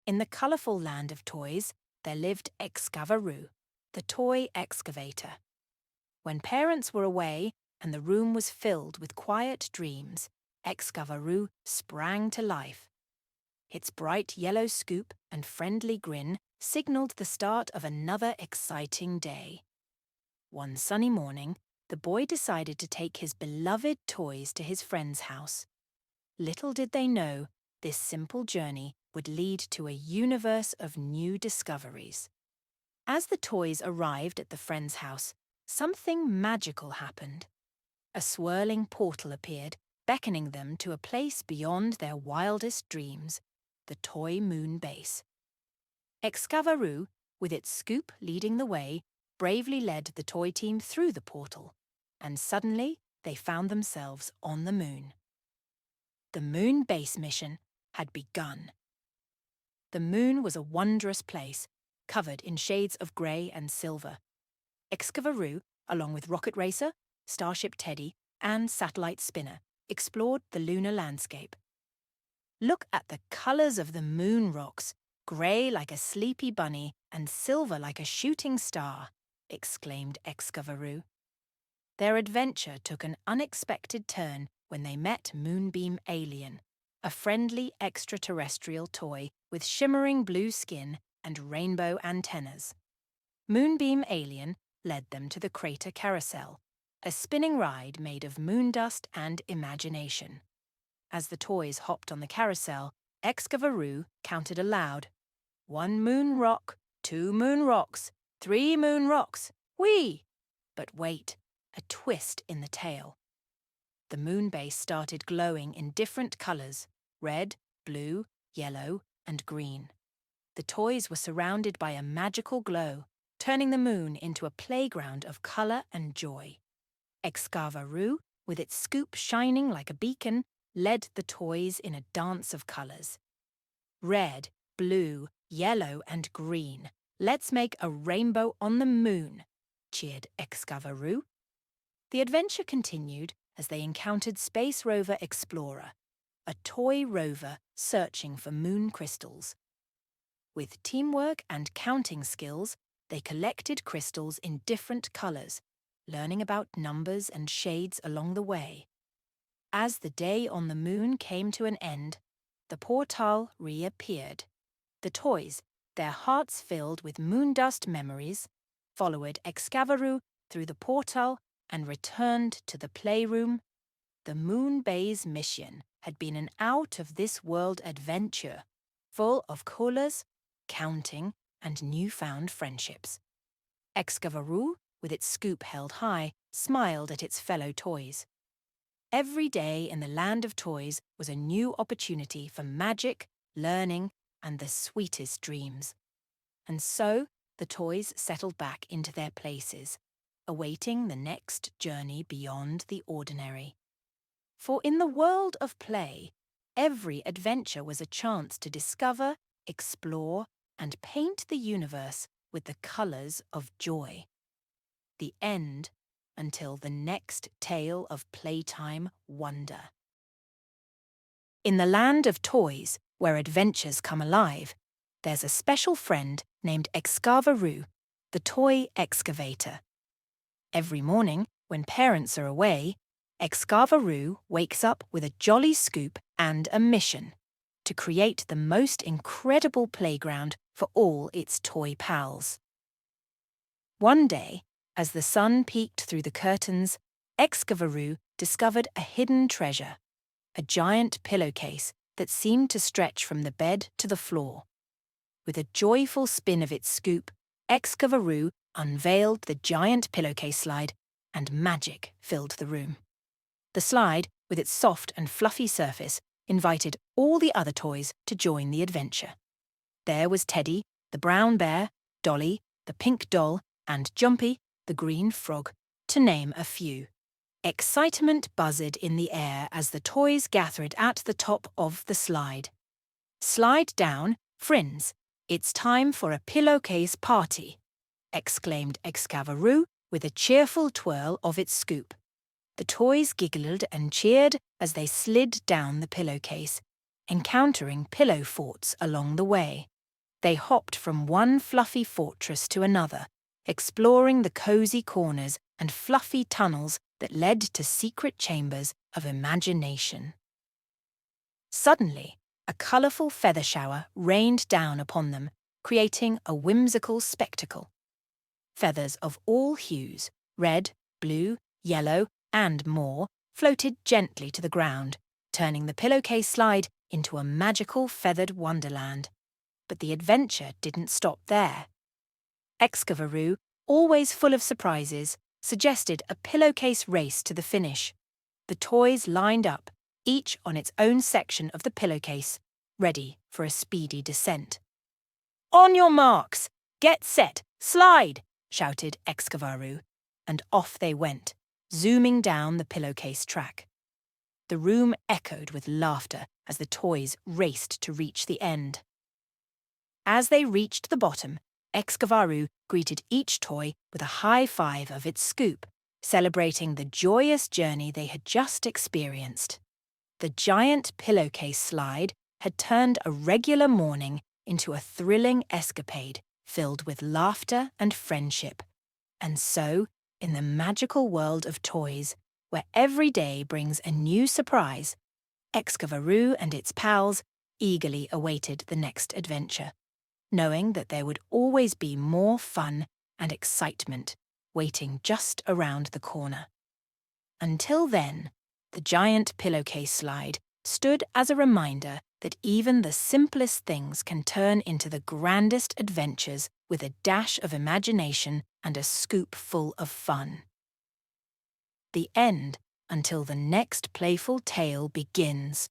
In the colourful land of toys, there lived Excavaroo, the toy excavator. When parents were away and the room was filled with quiet dreams, Excavaroo sprang to life. Its bright yellow scoop and friendly grin signalled the start of another exciting day. One sunny morning, the boy decided to take his beloved toys to his friend's house. Little did they know, this simple journey would lead to a universe of new discoveries. As the toys arrived at the friend's house, something magical happened. A swirling portal appeared, beckoning them to a place beyond their wildest dreams, the toy moon base. Excavaroo, with its scoop leading the way, bravely led the toy team through the portal, and suddenly they found themselves on the moon. The moon base mission had begun. The moon was a wondrous place, covered in shades of grey and silver. Excavaroo, along with Rocket Racer, Starship Teddy, and Satellite Spinner, explored the lunar landscape. Look at the colours of the moon rocks, grey like a sleepy bunny and silver like a shooting star, exclaimed Excavaroo. Their adventure took an unexpected turn when they met Moonbeam Alien, a friendly extraterrestrial toy with shimmering blue skin and rainbow antennas. Moonbeam Alien led them to the Crater Carousel, a spinning ride made of moon dust and imagination. As the toys hopped on the carousel, Excavaroo counted aloud. 1 moon rock, 2 moon rocks, 3 moon rocks, whee! But wait, a twist in the tale. The moon base started glowing in different colours: red, blue, yellow, and green. The toys were surrounded by a magical glow, turning the moon into a playground of colour and joy. Excavaroo, with its scoop shining like a beacon, led the toys in a dance of colours. Red, blue, yellow, and green. Let's make a rainbow on the moon, cheered Excavaroo. The adventure continued as they encountered Space Rover Explorer, a toy rover searching for moon crystals. With teamwork and counting skills, they collected crystals in different colours, learning about numbers and shades along the way. As the day on the moon came to an end, the portal reappeared. The toys, their hearts filled with moon dust memories, followed Excavaroo through the portal and returned to the playroom. The moon base mission had been an out-of-this-world adventure, full of colours, counting, and newfound friendships. Excavaroo, with its scoop held high, smiled at its fellow toys. Every day in the land of toys was a new opportunity for magic, learning, and the sweetest dreams. And so the toys settled back into their places, awaiting the next journey beyond the ordinary. For in the world of play, every adventure was a chance to discover, explore, and paint the universe with the colours of joy. The end until the next tale of playtime wonder. In the land of toys, where adventures come alive, there's a special friend named Excavaroo, the toy excavator. Every morning, when parents are away, Excavaroo wakes up with a jolly scoop and a mission: to create the most incredible playground for all its toy pals. One day, as the sun peeked through the curtains, Excavaroo discovered a hidden treasure, a giant pillowcase that seemed to stretch from the bed to the floor. With a joyful spin of its scoop, Excavaroo unveiled the giant pillowcase slide, and magic filled the room. The slide, with its soft and fluffy surface, invited all the other toys to join the adventure. There was Teddy, the brown bear, Dolly, the pink doll, and Jumpy, the green frog, to name a few. Excitement buzzed in the air as the toys gathered at the top of the slide. "Slide down, friends. It's time for a pillowcase party," exclaimed Excavaroo with a cheerful twirl of its scoop. The toys giggled and cheered as they slid down the pillowcase, encountering pillow forts along the way. They hopped from one fluffy fortress to another, exploring the cozy corners and fluffy tunnels that led to secret chambers of imagination. Suddenly, a colourful feather shower rained down upon them, creating a whimsical spectacle. Feathers of all hues, red, blue, yellow, and more, floated gently to the ground, turning the pillowcase slide into a magical feathered wonderland. But the adventure didn't stop there. Excavaroo, always full of surprises, suggested a pillowcase race to the finish. The toys lined up, each on its own section of the pillowcase, ready for a speedy descent. "On your marks! Get set! Slide!" shouted Excavaroo, and off they went, zooming down the pillowcase track. The room echoed with laughter as the toys raced to reach the end. As they reached the bottom, Excavaroo greeted each toy with a high five of its scoop, celebrating the joyous journey they had just experienced. The giant pillowcase slide had turned a regular morning into a thrilling escapade filled with laughter and friendship. And so, in the magical world of toys, where every day brings a new surprise, Excavaroo and its pals eagerly awaited the next adventure, knowing that there would always be more fun and excitement waiting just around the corner. Until then, the giant pillowcase slide stood as a reminder that even the simplest things can turn into the grandest adventures with a dash of imagination and a scoop full of fun. The end until the next playful tale begins.